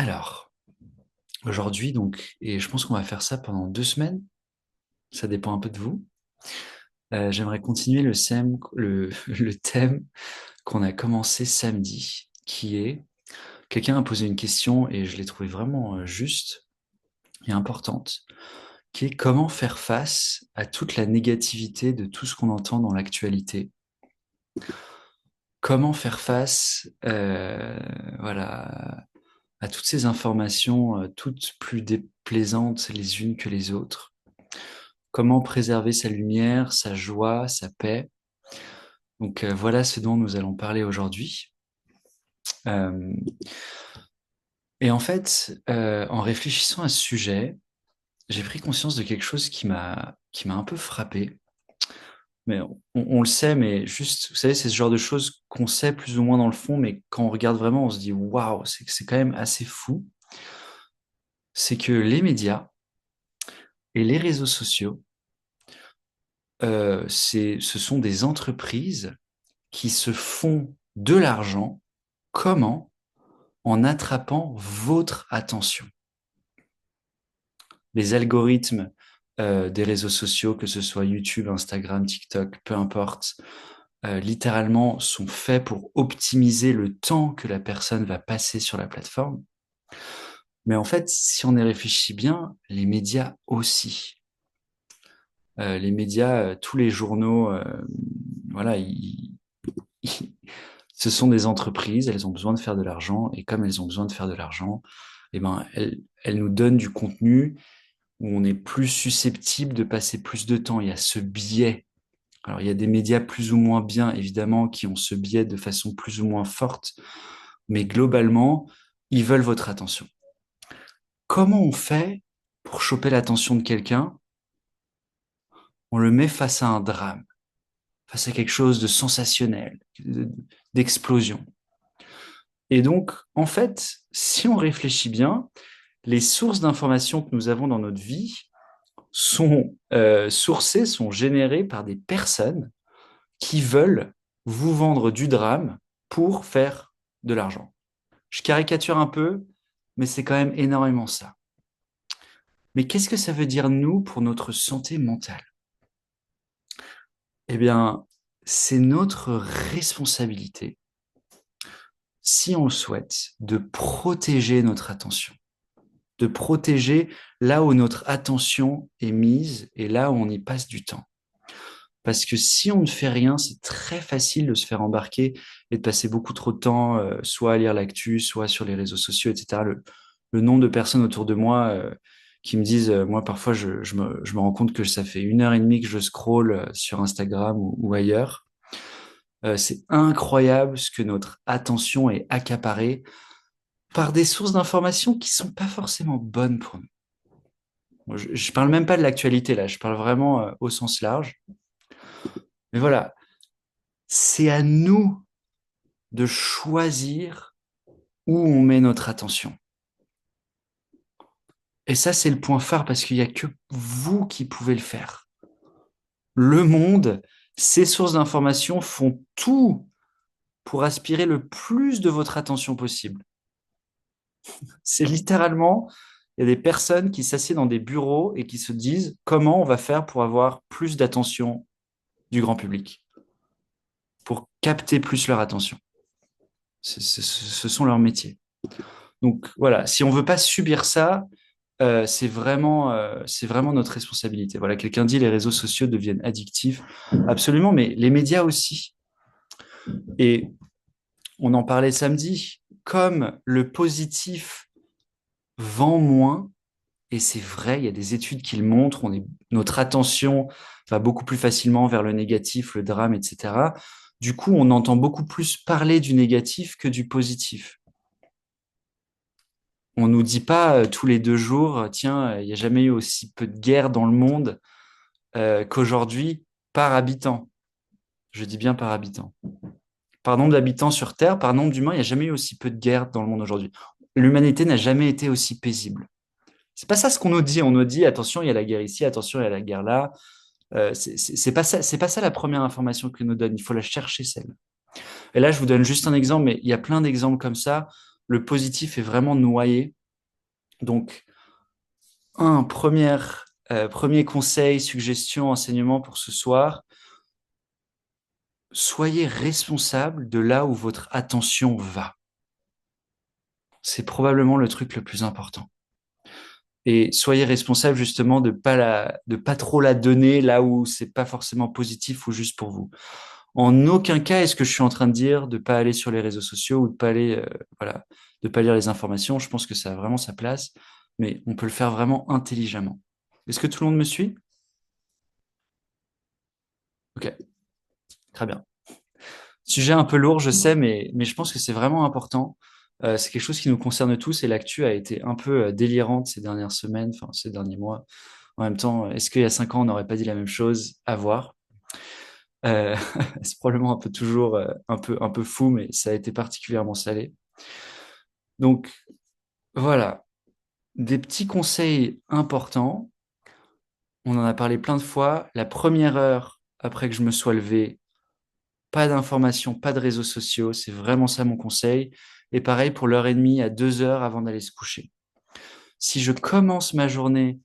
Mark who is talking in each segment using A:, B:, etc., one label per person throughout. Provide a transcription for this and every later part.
A: Alors, aujourd'hui, donc, et je pense qu'on va faire ça pendant 2 semaines, ça dépend un peu de vous. J'aimerais continuer le thème qu'on a commencé samedi, qui est, quelqu'un a posé une question et je l'ai trouvée vraiment juste et importante, qui est comment faire face à toute la négativité de tout ce qu'on entend dans l'actualité. Comment faire face, voilà, à toutes ces informations, toutes plus déplaisantes les unes que les autres. Comment préserver sa lumière, sa joie, sa paix. Donc voilà ce dont nous allons parler aujourd'hui. Euh, et en fait, en réfléchissant à ce sujet, j'ai pris conscience de quelque chose qui m'a un peu frappé. Mais on le sait, mais juste, vous savez, c'est ce genre de choses qu'on sait plus ou moins dans le fond, mais quand on regarde vraiment, on se dit waouh, c'est quand même assez fou. C'est que les médias et les réseaux sociaux, ce sont des entreprises qui se font de l'argent. Comment? En attrapant votre attention. Les algorithmes des réseaux sociaux, que ce soit YouTube, Instagram, TikTok, peu importe, littéralement sont faits pour optimiser le temps que la personne va passer sur la plateforme. Mais en fait, si on y réfléchit bien, les médias aussi. Les médias, tous les journaux, voilà, ce sont des entreprises, elles ont besoin de faire de l'argent, et comme elles ont besoin de faire de l'argent, eh ben, elles nous donnent du contenu où on est plus susceptible de passer plus de temps. Il y a ce biais. Alors, il y a des médias plus ou moins bien, évidemment, qui ont ce biais de façon plus ou moins forte, mais globalement, ils veulent votre attention. Comment on fait pour choper l'attention de quelqu'un? On le met face à un drame, face à quelque chose de sensationnel, d'explosion. Et donc, en fait, si on réfléchit bien, les sources d'informations que nous avons dans notre vie sont sourcées, sont générées par des personnes qui veulent vous vendre du drame pour faire de l'argent. Je caricature un peu, mais c'est quand même énormément ça. Mais qu'est-ce que ça veut dire, nous, pour notre santé mentale? Eh bien, c'est notre responsabilité, si on le souhaite, de protéger notre attention, de protéger là où notre attention est mise et là où on y passe du temps. Parce que si on ne fait rien, c'est très facile de se faire embarquer et de passer beaucoup trop de temps, soit à lire l'actu, soit sur les réseaux sociaux, etc. Le nombre de personnes autour de moi qui me disent, moi parfois je me rends compte que ça fait 1 heure et demie que je scrolle sur Instagram ou ailleurs. C'est incroyable ce que notre attention est accaparée par des sources d'informations qui sont pas forcément bonnes pour nous. Je parle même pas de l'actualité là, je parle vraiment au sens large. Mais voilà, c'est à nous de choisir où on met notre attention. Et ça, c'est le point phare parce qu'il n'y a que vous qui pouvez le faire. Le monde, ces sources d'informations font tout pour aspirer le plus de votre attention possible. C'est littéralement, il y a des personnes qui s'assiedent dans des bureaux et qui se disent comment on va faire pour avoir plus d'attention du grand public, pour capter plus leur attention. Ce sont leurs métiers. Donc voilà, si on veut pas subir ça, c'est vraiment notre responsabilité. Voilà, quelqu'un dit les réseaux sociaux deviennent addictifs. Absolument, mais les médias aussi. Et on en parlait samedi, comme le positif vend moins, et c'est vrai, il y a des études qui le montrent, notre attention va beaucoup plus facilement vers le négatif, le drame, etc. Du coup, on entend beaucoup plus parler du négatif que du positif. On nous dit pas tous les 2 jours, tiens, il n'y a jamais eu aussi peu de guerres dans le monde qu'aujourd'hui par habitant. Je dis bien par habitant. Par nombre d'habitants sur Terre, par nombre d'humains, il n'y a jamais eu aussi peu de guerres dans le monde aujourd'hui. L'humanité n'a jamais été aussi paisible. C'est pas ça ce qu'on nous dit. On nous dit attention, il y a la guerre ici, attention, il y a la guerre là. C'est pas ça, c'est pas ça la première information que nous donne. Il faut la chercher celle. Et là, je vous donne juste un exemple, mais il y a plein d'exemples comme ça. Le positif est vraiment noyé. Donc, premier conseil, suggestion, enseignement pour ce soir, soyez responsable de là où votre attention va. C'est probablement le truc le plus important. Et soyez responsable justement de pas trop la donner là où c'est pas forcément positif ou juste pour vous. En aucun cas est-ce que je suis en train de dire de pas aller sur les réseaux sociaux ou de pas aller, voilà, de pas lire les informations. Je pense que ça a vraiment sa place, mais on peut le faire vraiment intelligemment. Est-ce que tout le monde me suit? Ok, très bien. Sujet un peu lourd, je sais, mais je pense que c'est vraiment important. C'est quelque chose qui nous concerne tous et l'actu a été un peu délirante ces dernières semaines, enfin ces derniers mois. En même temps, est-ce qu'il y a 5 ans, on n'aurait pas dit la même chose? À voir. Euh, c'est probablement un peu toujours un peu fou, mais ça a été particulièrement salé. Donc voilà, des petits conseils importants. On en a parlé plein de fois. La première heure après que je me sois levé, pas d'informations, pas de réseaux sociaux. C'est vraiment ça mon conseil. Et pareil pour l'heure et demie à 2 heures avant d'aller se coucher. Si je commence ma journée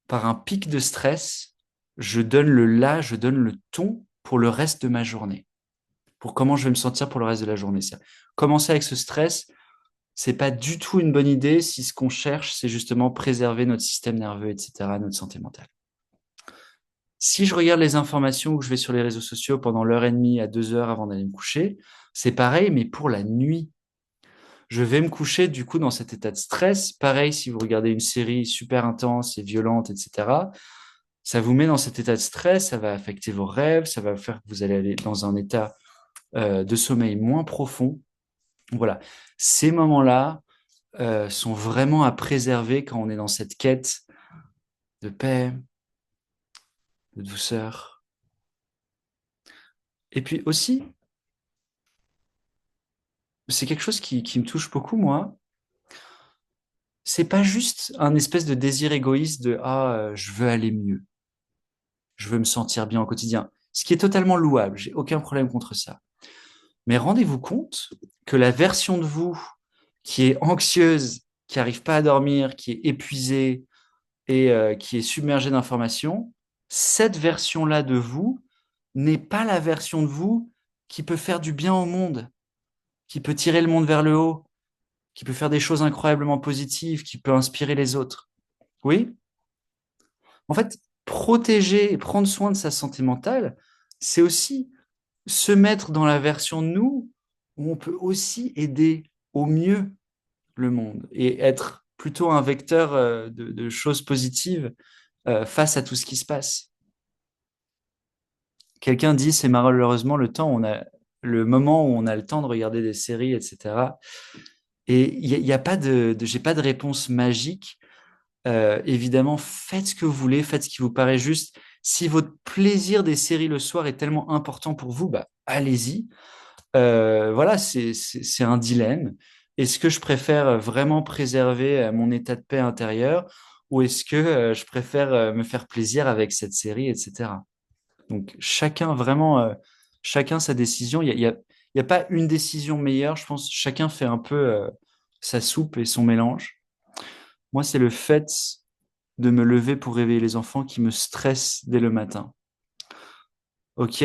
A: par un pic de stress, je donne le ton pour le reste de ma journée, pour comment je vais me sentir pour le reste de la journée. Ça. Commencer avec ce stress, c'est pas du tout une bonne idée si ce qu'on cherche, c'est justement préserver notre système nerveux, etc., notre santé mentale. Si je regarde les informations ou que je vais sur les réseaux sociaux pendant l'heure et demie à 2 heures avant d'aller me coucher, c'est pareil, mais pour la nuit. Je vais me coucher du coup dans cet état de stress. Pareil, si vous regardez une série super intense et violente, etc., ça vous met dans cet état de stress, ça va affecter vos rêves, ça va faire que vous allez aller dans un état de sommeil moins profond. Voilà, ces moments-là sont vraiment à préserver quand on est dans cette quête de paix, de douceur. Et puis aussi, c'est quelque chose qui me touche beaucoup, moi. C'est pas juste un espèce de désir égoïste de je veux aller mieux, je veux me sentir bien au quotidien, ce qui est totalement louable, j'ai aucun problème contre ça. Mais rendez-vous compte que la version de vous qui est anxieuse, qui n'arrive pas à dormir, qui est épuisée et qui est submergée d'informations, cette version-là de vous n'est pas la version de vous qui peut faire du bien au monde, qui peut tirer le monde vers le haut, qui peut faire des choses incroyablement positives, qui peut inspirer les autres. Oui? En fait, protéger et prendre soin de sa santé mentale, c'est aussi se mettre dans la version de nous où on peut aussi aider au mieux le monde et être plutôt un vecteur de choses positives face à tout ce qui se passe. Quelqu'un dit, c'est malheureusement le moment où on a le temps de regarder des séries, etc. Et il y a pas j'ai pas de réponse magique. Évidemment, faites ce que vous voulez, faites ce qui vous paraît juste. Si votre plaisir des séries le soir est tellement important pour vous, bah, allez-y. Voilà, c'est un dilemme. Est-ce que je préfère vraiment préserver mon état de paix intérieur ou est-ce que je préfère me faire plaisir avec cette série, etc. Donc, chacun sa décision. Il y a pas une décision meilleure. Je pense que chacun fait un peu sa soupe et son mélange. Moi, c'est le fait de me lever pour réveiller les enfants qui me stresse dès le matin. Ok,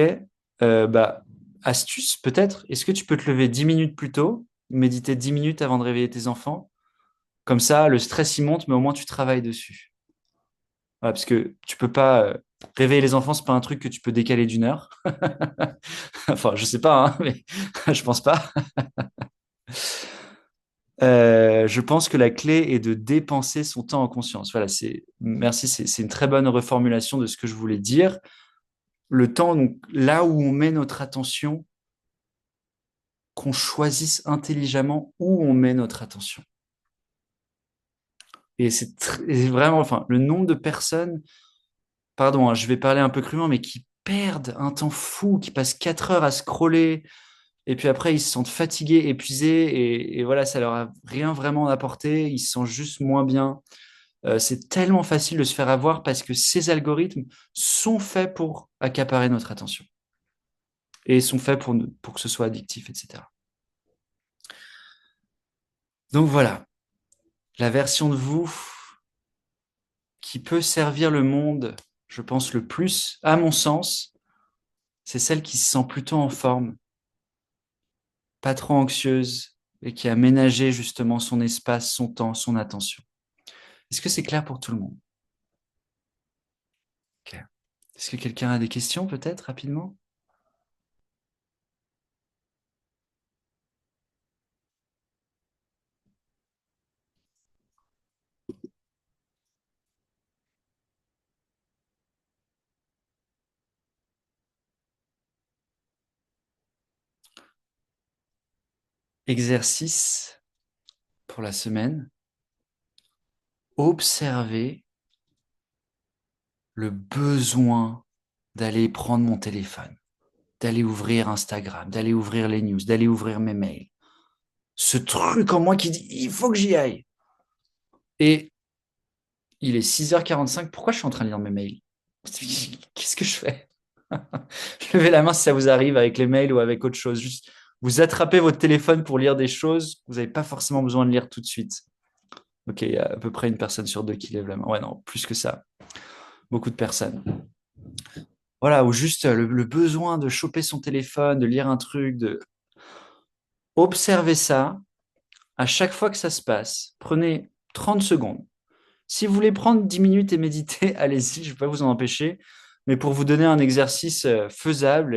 A: bah, astuce peut-être, est-ce que tu peux te lever 10 minutes plus tôt, méditer 10 minutes avant de réveiller tes enfants? Comme ça, le stress y monte, mais au moins tu travailles dessus. Voilà, parce que tu peux pas réveiller les enfants, c'est pas un truc que tu peux décaler d'une heure. Enfin, je sais pas, hein, mais je pense pas. Je pense que la clé est de dépenser son temps en conscience. Voilà, merci, c'est une très bonne reformulation de ce que je voulais dire. Le temps, donc, là où on met notre attention, qu'on choisisse intelligemment où on met notre attention. Et et vraiment, enfin, le nombre de personnes, pardon, hein, je vais parler un peu crûment, mais qui perdent un temps fou, qui passent 4 heures à scroller, et puis après, ils se sentent fatigués, épuisés, et voilà, ça leur a rien vraiment apporté, ils se sentent juste moins bien. C'est tellement facile de se faire avoir parce que ces algorithmes sont faits pour accaparer notre attention et sont faits pour que ce soit addictif, etc. Donc voilà, La version de vous qui peut servir le monde, je pense, le plus, à mon sens, c'est celle qui se sent plutôt en forme, pas trop anxieuse et qui a ménagé justement son espace, son temps, son attention. Est-ce que c'est clair pour tout le monde? Ok. Est-ce que quelqu'un a des questions peut-être rapidement? Exercice pour la semaine. Observer le besoin d'aller prendre mon téléphone, d'aller ouvrir Instagram, d'aller ouvrir les news, d'aller ouvrir mes mails. Ce truc en moi qui dit, il faut que j'y aille. Et il est 6h45. Pourquoi je suis en train de lire mes mails? Qu'est-ce que je fais? Levez la main si ça vous arrive avec les mails ou avec autre chose. Juste, vous attrapez votre téléphone pour lire des choses que vous n'avez pas forcément besoin de lire tout de suite. Ok, il y a à peu près une personne sur deux qui lève la main. Ouais, non, plus que ça. Beaucoup de personnes. Voilà, ou juste le besoin de choper son téléphone, de lire un truc, de observer ça. À chaque fois que ça se passe, prenez 30 secondes. Si vous voulez prendre 10 minutes et méditer, allez-y, je ne vais pas vous en empêcher. Mais pour vous donner un exercice faisable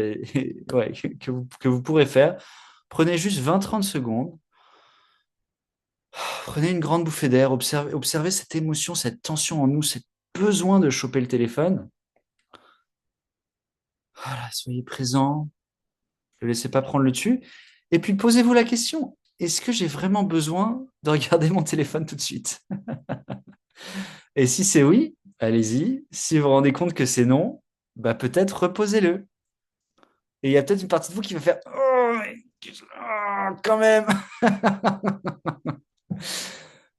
A: ouais, que vous pourrez faire, prenez juste 20-30 secondes, prenez une grande bouffée d'air, observez cette émotion, cette tension en nous, ce besoin de choper le téléphone. Voilà, soyez présent, ne laissez pas prendre le dessus. Et puis posez-vous la question, est-ce que j'ai vraiment besoin de regarder mon téléphone tout de suite? Et si c'est oui, allez-y. Si vous vous rendez compte que c'est non, bah peut-être reposez-le. Et il y a peut-être une partie de vous qui va faire oh, quand même.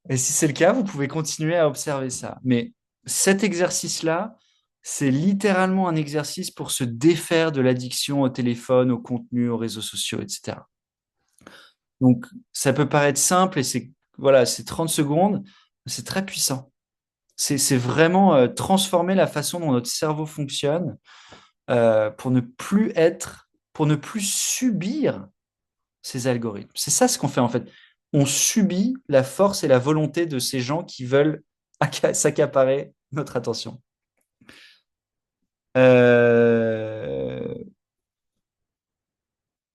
A: Et si c'est le cas, vous pouvez continuer à observer ça. Mais cet exercice-là, c'est littéralement un exercice pour se défaire de l'addiction au téléphone, au contenu, aux réseaux sociaux, etc. Donc, ça peut paraître simple et c'est voilà, c'est 30 secondes, c'est très puissant. C'est vraiment transformer la façon dont notre cerveau fonctionne pour ne plus être, pour ne plus subir ces algorithmes. C'est ça ce qu'on fait en fait. On subit la force et la volonté de ces gens qui veulent s'accaparer notre attention. Euh,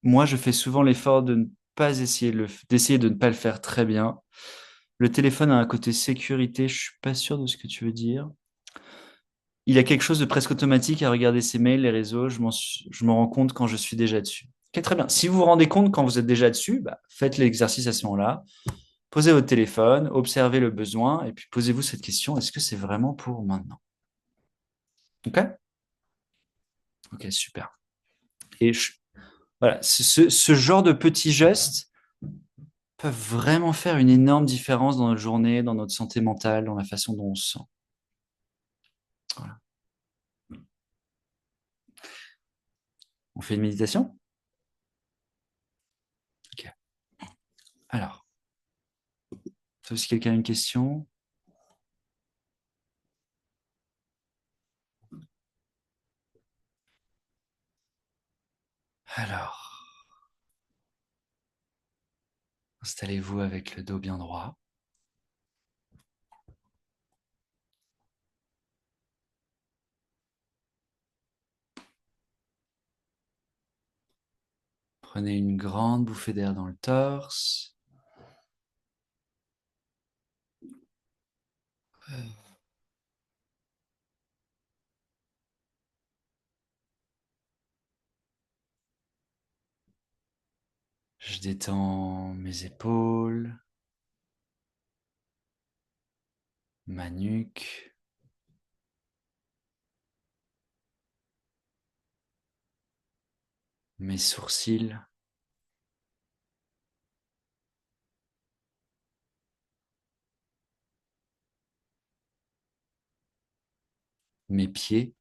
A: Moi, je fais souvent l'effort de ne pas essayer d'essayer de ne pas le faire très bien. Le téléphone a un côté sécurité, je suis pas sûr de ce que tu veux dire. Il y a quelque chose de presque automatique à regarder ses mails, les réseaux, je m'en rends compte quand je suis déjà dessus. Ok, très bien. Si vous vous rendez compte quand vous êtes déjà dessus, bah, faites l'exercice à ce moment-là. Posez votre téléphone, observez le besoin et puis posez-vous cette question, est-ce que c'est vraiment pour maintenant? Ok? Ok, super. Et voilà, ce genre de petits gestes peuvent vraiment faire une énorme différence dans notre journée, dans notre santé mentale, dans la façon dont on se sent. Voilà. On fait une méditation? Ok. Alors, sauf si quelqu'un a une question. Alors, installez-vous avec le dos bien droit. Prenez une grande bouffée d'air dans le torse. Je détends mes épaules, ma nuque, mes sourcils, mes pieds,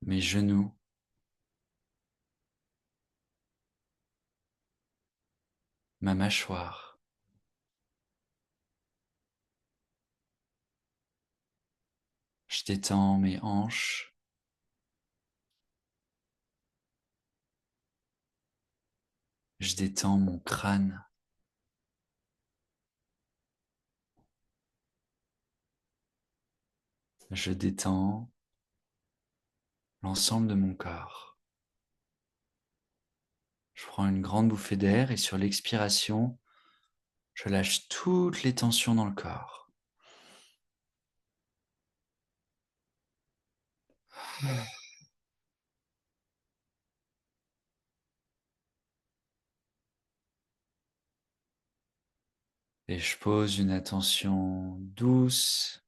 A: mes genoux, ma mâchoire. Je détends mes hanches. Je détends mon crâne. Je détends l'ensemble de mon corps. Je prends une grande bouffée d'air et sur l'expiration, je lâche toutes les tensions dans le corps. Et je pose une attention douce,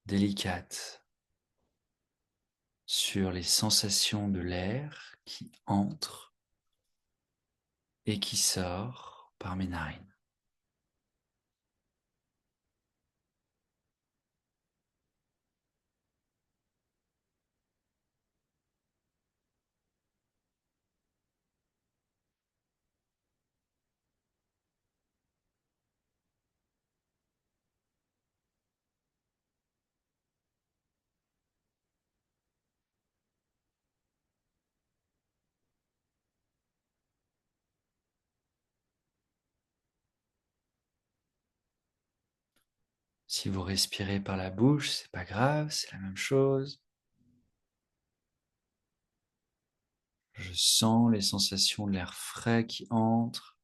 A: délicate, sur les sensations de l'air qui entre et qui sort par mes narines. Si vous respirez par la bouche, c'est pas grave, c'est la même chose. Je sens les sensations de l'air frais qui entre,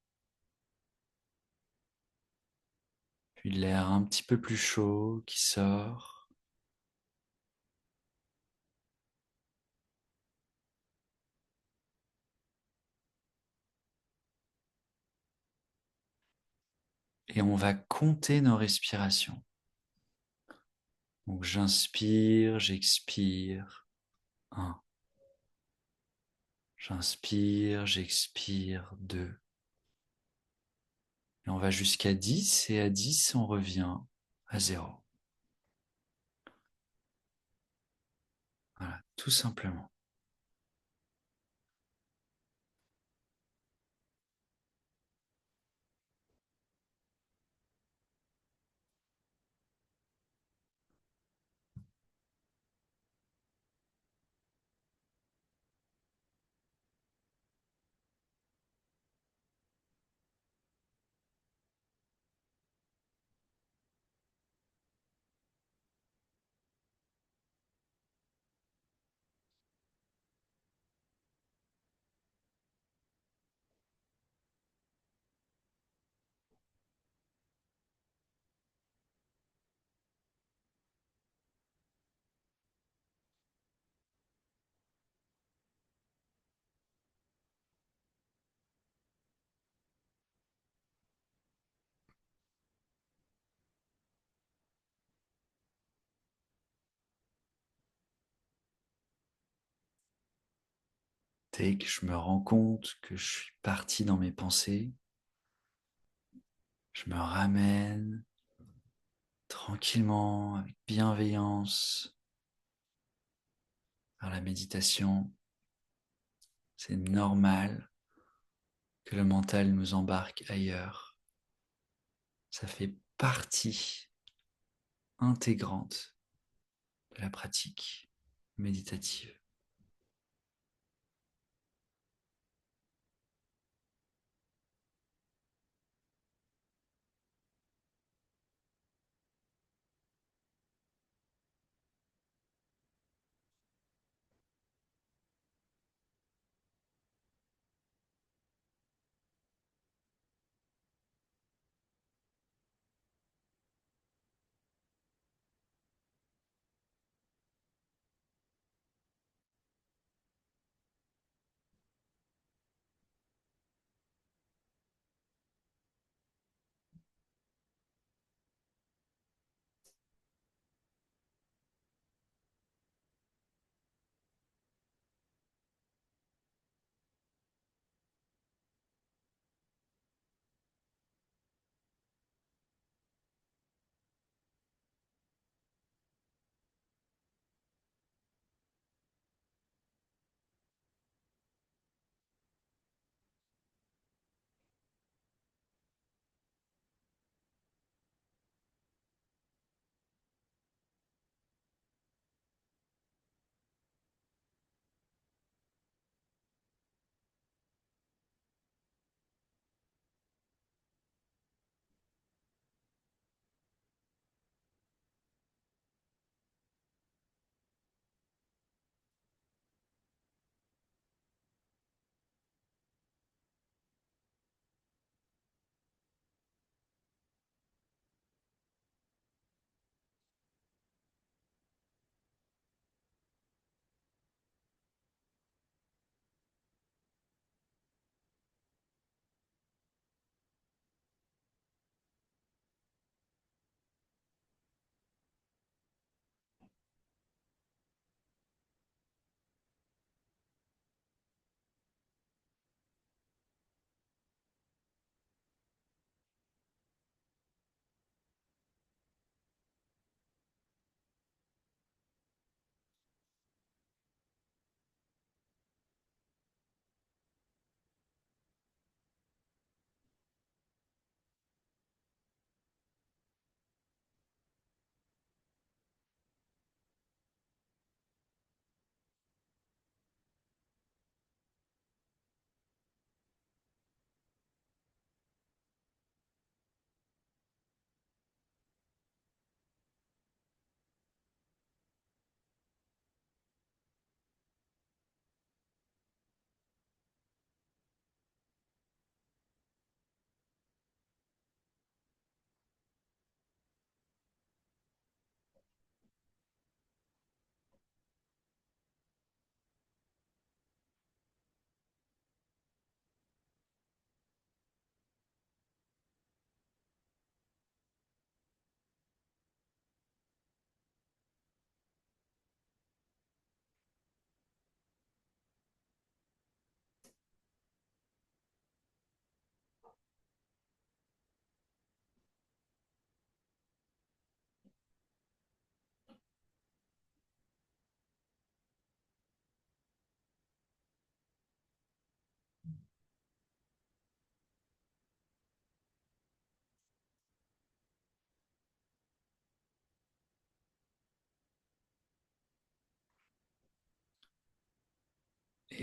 A: puis de l'air un petit peu plus chaud qui sort. Et on va compter nos respirations. Donc j'inspire, j'expire. 1. J'inspire, j'expire. 2. Et on va jusqu'à 10 et à 10, on revient à 0. Voilà, tout simplement. Dès que je me rends compte que je suis parti dans mes pensées, je me ramène tranquillement, avec bienveillance, vers la méditation. C'est normal que le mental nous embarque ailleurs. Ça fait partie intégrante de la pratique méditative.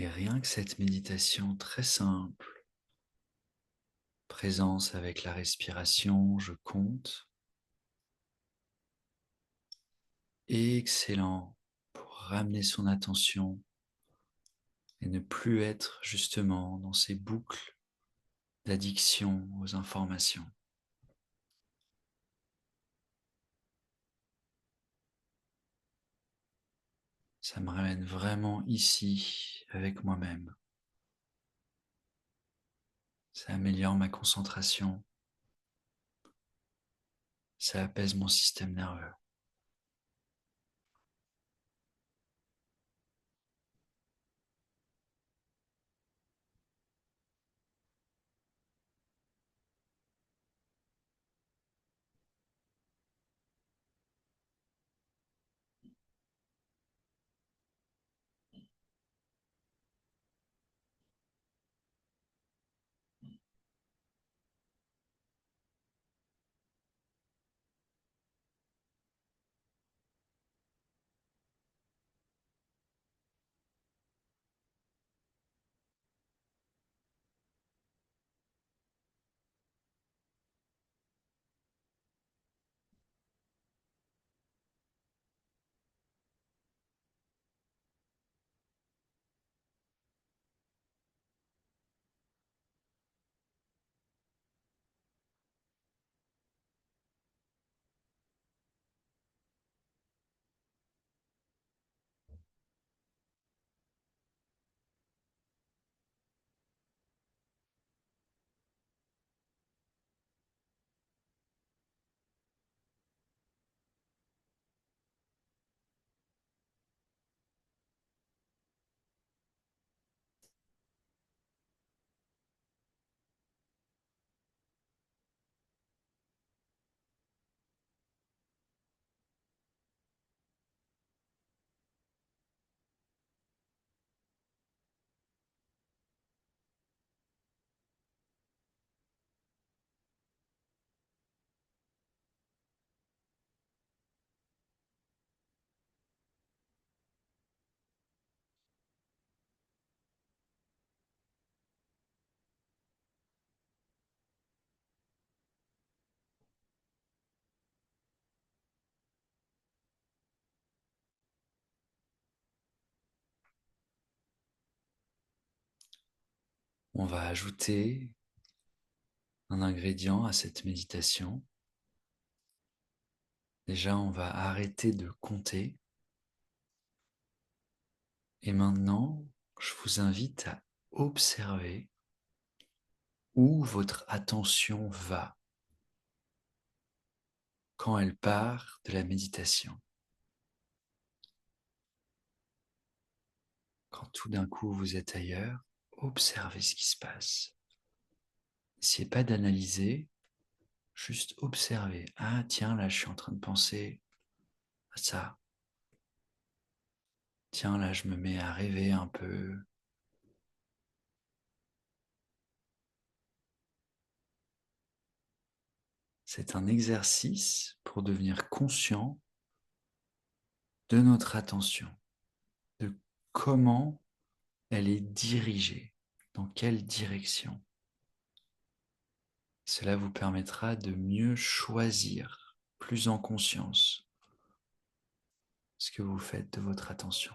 A: Et rien que cette méditation très simple, présence avec la respiration, je compte. Excellent pour ramener son attention et ne plus être justement dans ces boucles d'addiction aux informations. Ça me ramène vraiment ici avec moi-même. Ça améliore ma concentration. Ça apaise mon système nerveux. On va ajouter un ingrédient à cette méditation. Déjà, on va arrêter de compter. Et maintenant, je vous invite à observer où votre attention va quand elle part de la méditation. Quand tout d'un coup vous êtes ailleurs, observez ce qui se passe. N'essayez pas d'analyser, juste observez. Ah tiens, là je suis en train de penser à ça. Tiens, là je me mets à rêver un peu. C'est un exercice pour devenir conscient de notre attention, de comment elle est dirigée, dans quelle direction. Cela vous permettra de mieux choisir, plus en conscience, ce que vous faites de votre attention.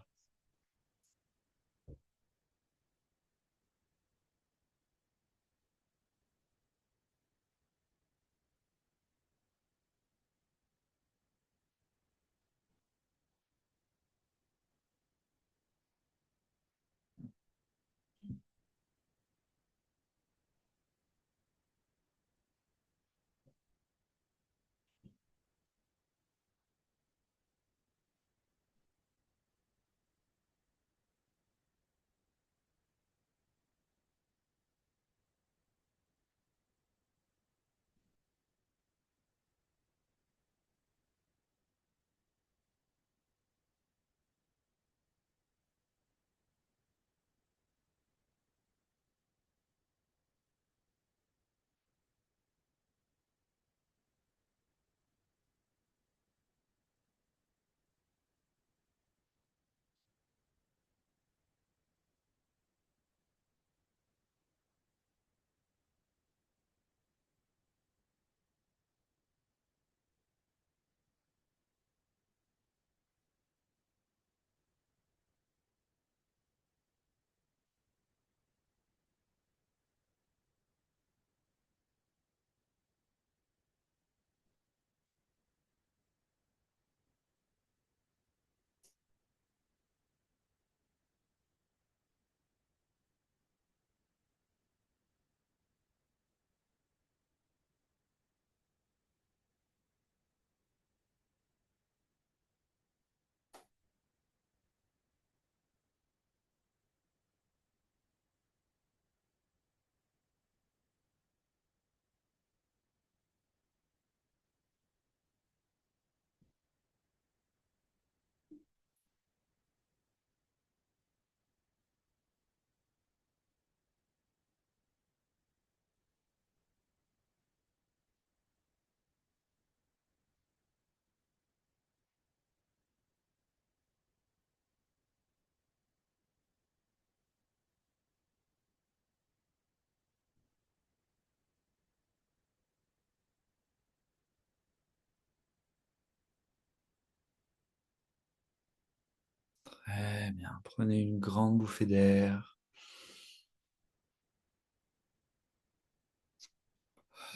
A: bien. Prenez une grande bouffée d'air.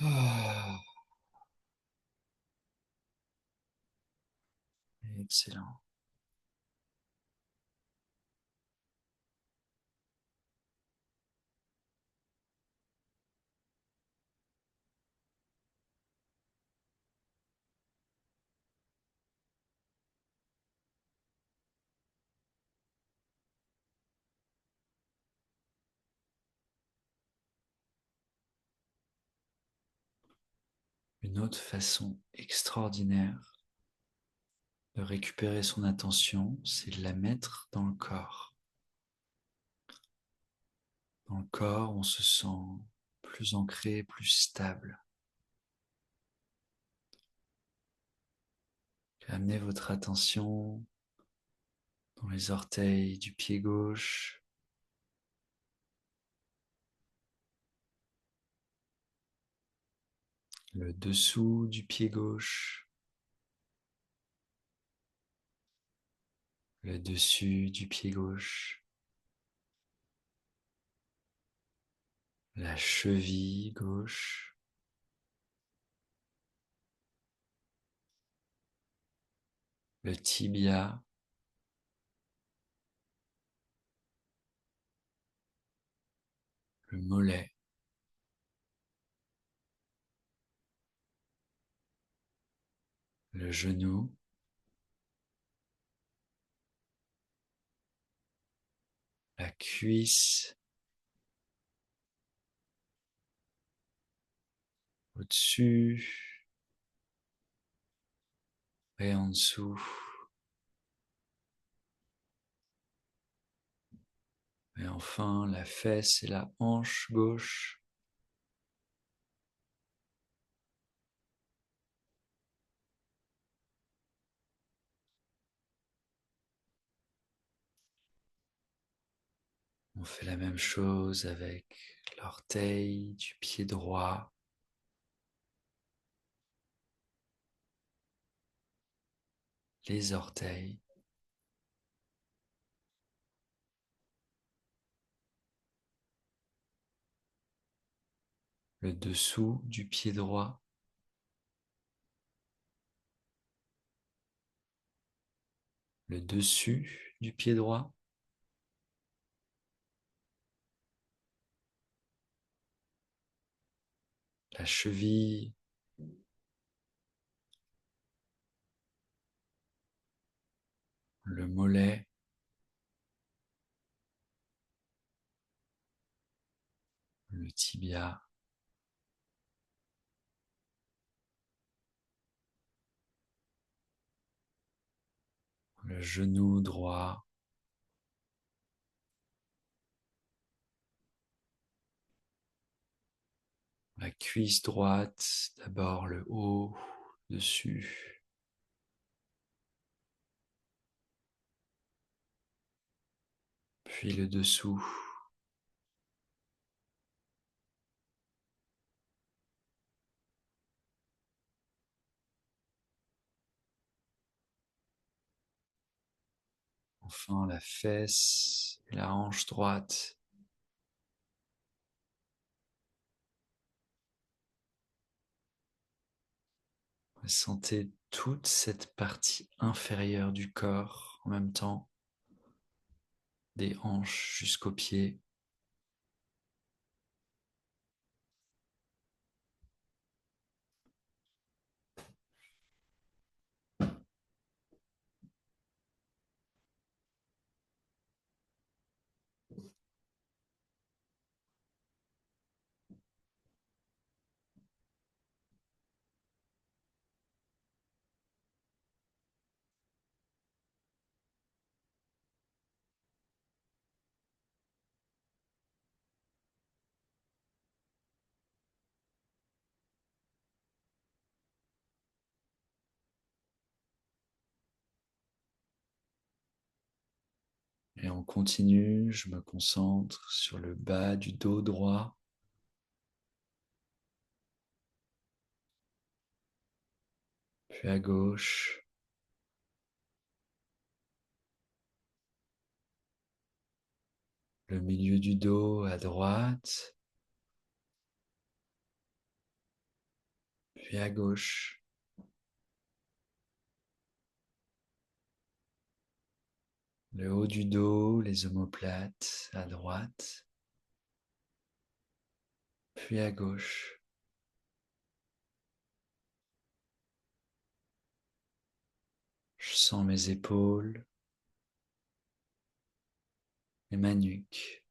A: Ah, excellent. Une autre façon extraordinaire de récupérer son attention, c'est de la mettre dans le corps. Dans le corps, on se sent plus ancré, plus stable. Amenez votre attention dans les orteils du pied gauche, le dessous du pied gauche, le dessus du pied gauche, la cheville gauche, le tibia, le mollet, le genou, la cuisse, au-dessus et en dessous. Et enfin, la fesse et la hanche gauche. On fait la même chose avec l'orteil du pied droit, les orteils, le dessous du pied droit, le dessus du pied droit, la cheville, le mollet, le tibia, le genou droit, la cuisse droite, d'abord le haut, dessus, puis le dessous, enfin la fesse et la hanche droite. Sentez toute cette partie inférieure du corps en même temps, des hanches jusqu'aux pieds. Et on continue, je me concentre sur le bas du dos droit, puis à gauche, le milieu du dos à droite, puis à gauche, le haut du dos, les omoplates à droite, puis à gauche. Je sens mes épaules et ma nuque.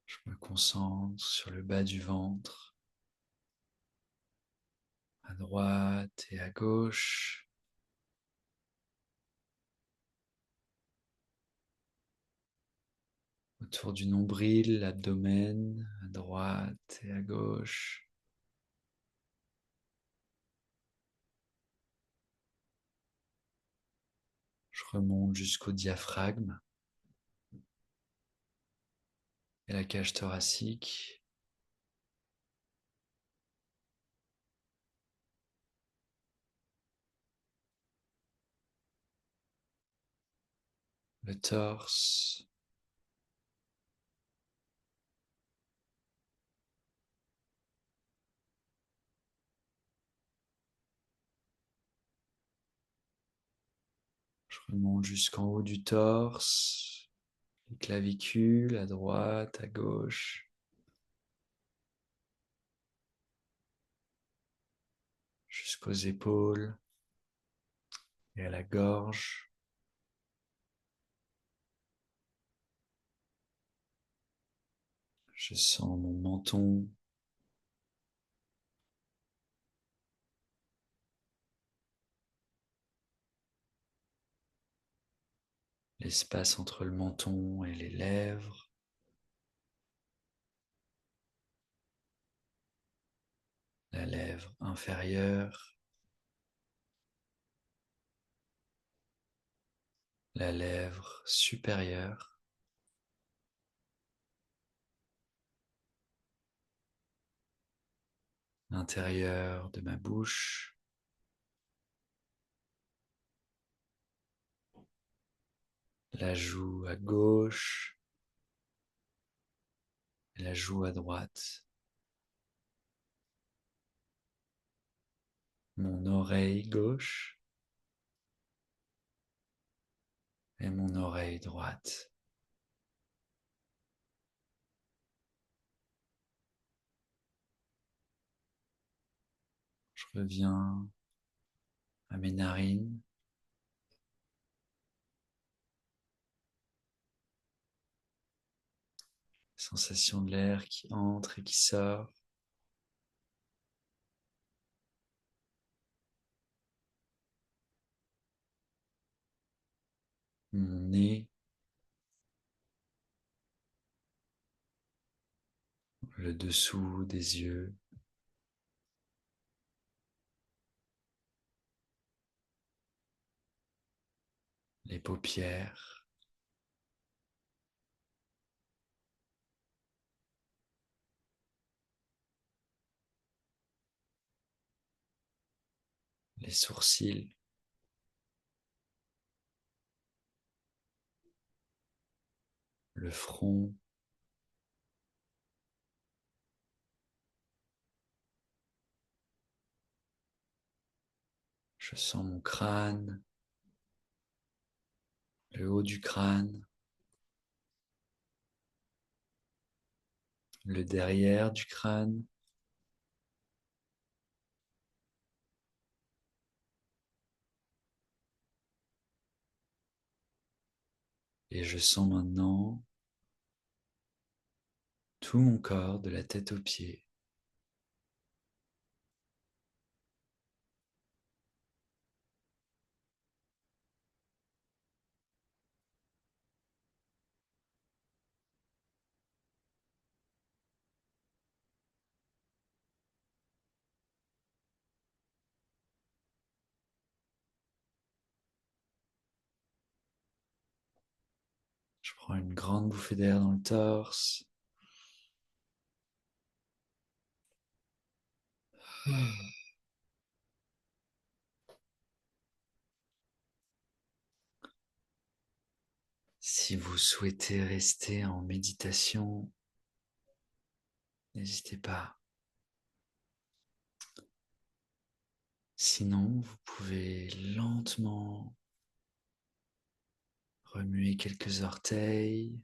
A: Je me concentre sur le bas du ventre, à droite et à gauche, autour du nombril, l'abdomen, à droite et à gauche. Je remonte jusqu'au diaphragme et la cage thoracique. Le torse, je remonte jusqu'en haut du torse, les clavicules à droite, à gauche, jusqu'aux épaules et à la gorge. Je sens mon menton, l'espace entre le menton et les lèvres, la lèvre inférieure, la lèvre supérieure, l'intérieur de ma bouche, la joue à gauche et la joue à droite, mon oreille gauche et mon oreille droite. Je reviens à mes narines, sensation de l'air qui entre et qui sort, mon nez, le dessous des yeux, les paupières, les sourcils, le front, je sens mon crâne, le haut du crâne, le derrière du crâne, et je sens maintenant tout mon corps de la tête aux pieds. Je prends une grande bouffée d'air dans le torse. Si vous souhaitez rester en méditation, n'hésitez pas. Sinon, vous pouvez lentement remuer quelques orteils,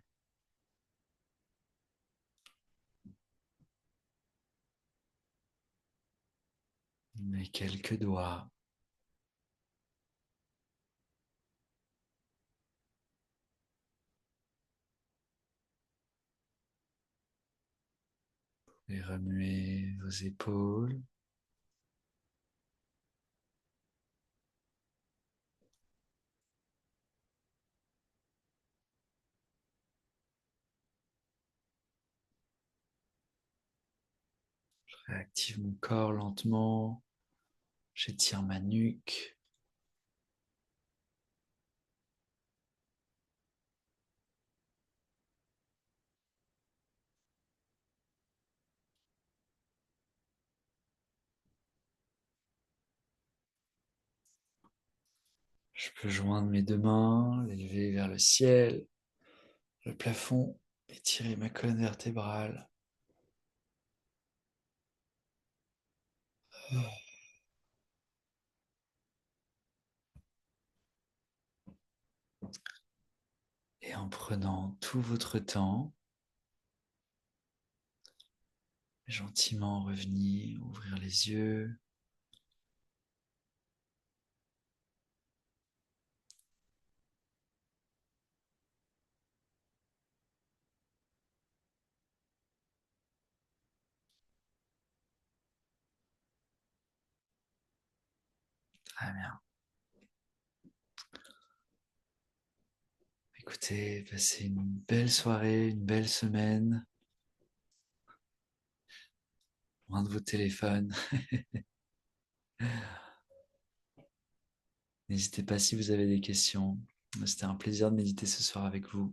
A: mais quelques doigts. Et remuer vos épaules. Je réactive mon corps lentement. J'étire ma nuque. Je peux joindre mes deux mains, les lever vers le ciel, le plafond, étirer ma colonne vertébrale. Et en prenant tout votre temps, gentiment revenir, ouvrir les yeux. Très bien. Écoutez, passez une belle soirée, une belle semaine, loin de vos téléphones. N'hésitez pas si vous avez des questions. C'était un plaisir de méditer ce soir avec vous.